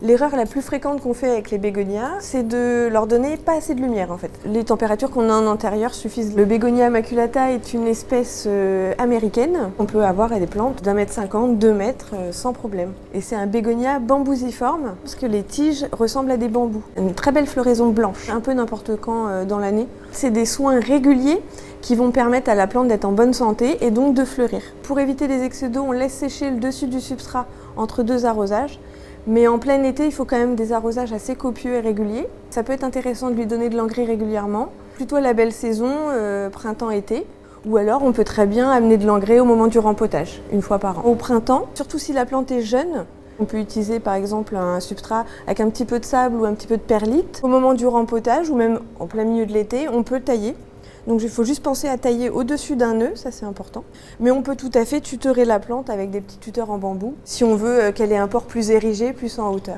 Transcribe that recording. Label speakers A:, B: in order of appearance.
A: L'erreur la plus fréquente qu'on fait avec les bégonias, c'est de leur donner pas assez de lumière en fait. Les températures qu'on a en intérieur suffisent. Le bégonia maculata est une espèce américaine. On peut avoir des plantes d'1,50 m, 2 mètres sans problème. Et c'est un bégonia bambousiforme parce que les tiges ressemblent à des bambous. Une très belle floraison blanche, un peu n'importe quand dans l'année. C'est des soins réguliers qui vont permettre à la plante d'être en bonne santé et donc de fleurir. Pour éviter les excès d'eau, on laisse sécher le dessus du substrat entre 2 arrosages. Mais en plein été, il faut quand même des arrosages assez copieux et réguliers. Ça peut être intéressant de lui donner de l'engrais régulièrement, plutôt à la belle saison, printemps-été. Ou alors on peut très bien amener de l'engrais au moment du rempotage, une fois par an. Au printemps, surtout si la plante est jeune, on peut utiliser par exemple un substrat avec un petit peu de sable ou un petit peu de perlite. Au moment du rempotage ou même en plein milieu de l'été, on peut tailler. Donc il faut juste penser à tailler au-dessus d'un nœud, ça c'est important. Mais on peut tout à fait tutorer la plante avec des petits tuteurs en bambou si on veut qu'elle ait un port plus érigé, plus en hauteur.